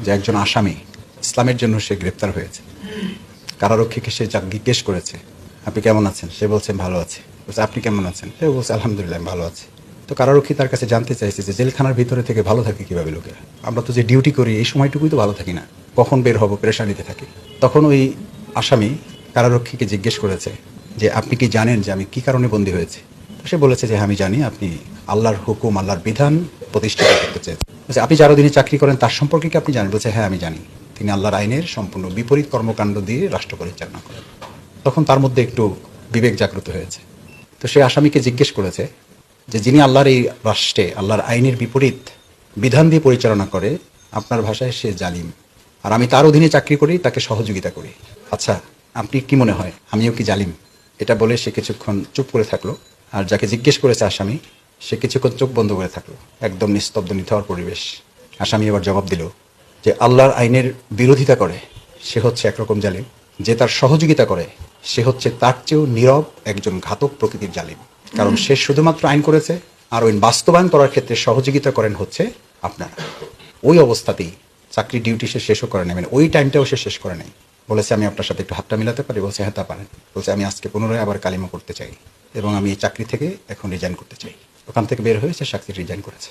যে একজন আসামি ইসলামের জন্য সে গ্রেপ্তার হয়েছে। কারারক্ষীকে সে জিজ্ঞেস করেছে, আপনি কেমন আছেন? সে বলছেন ভালো আছে। বলছে আপনি কেমন আছেন? সে বলছে আলহামদুলিল্লাহ আমি ভালো আছি। তো কারারক্ষী তার কাছে জানতে চাইছে যে জেলখানার ভিতরে থেকে ভালো থাকে কীভাবে লোকেরা? আমরা তো যে ডিউটি করি এই সময়টুকুই তো ভালো থাকি না, কখন বের হবো পেরেশানিতে থাকি। তখন ওই আসামি কারারক্ষীকে জিজ্ঞেস করেছে যে আপনি কি জানেন যে আমি কী কারণে বন্দী হয়েছি? সে বলেছে যে আমি জানি, আপনি আল্লাহর হুকুম আল্লাহর বিধান প্রতিষ্ঠিত করতে চেয়েছেন। বলছে আপনি যারা দিনে চাকরি করেন তার সম্পর্কে কি আপনি জানেন? বলছে হ্যাঁ আমি জানি, তিনি আল্লাহর আইনের সম্পূর্ণ বিপরীত কর্মকাণ্ড দিয়ে রাষ্ট্র পরিচালনা করেন। তখন তার মধ্যে একটু বিবেক জাগ্রত হয়েছে। তো সে আসামিকে জিজ্ঞেস করেছে যে যিনি আল্লাহর এই রাষ্ট্রে আল্লাহর আইনের বিপরীত বিধান দিয়ে পরিচালনা করে, আপনার ভাষায় সে জালিম, আর আমি তার অধীনে চাকরি করি, তাকে সহযোগিতা করি। আচ্ছা আপনি কি মনে হয় আমিও কি জালিম? এটা বলে সে কিছুক্ষণ চুপ করে থাকলো। আর যাকে জিজ্ঞেস করেছে আসামি, সে কিছুক্ষণ চোখ বন্ধ করে থাকলো। একদম নিস্তব্ধ নিথর পরিবেশ। আসামি এবার জবাব দিল যে আল্লাহর আইনের বিরোধিতা করে সে হচ্ছে একরকম জালিম, যে তার সহযোগিতা করে সে হচ্ছে তার চেয়েও নীরব একজন ঘাতক প্রকৃতির জালিম। কারণ সে শুধুমাত্র আইন করেছে, আর ওই বাস্তবায়ন করার ক্ষেত্রে সহযোগিতা করেন হচ্ছে আপনারা। ওই অবস্থাতেই চাকরি ডিউটি সে শেষও করে নেবেন, ওই টাইমটাও সে শেষ করে নেয়। বলেছে আমি আপনার সাথে একটু হাতটা মিলাতে পারি? বলছে হ্যাঁ তা পারেন। বলছে আমি আজকে পুনরায় আবার কালিমা করতে চাই এবং আমি এই চাকরি থেকে এখন রিজাইন করতে চাই। ওখান থেকে বের হয়ে সে চাকরি রিজাইন করেছে।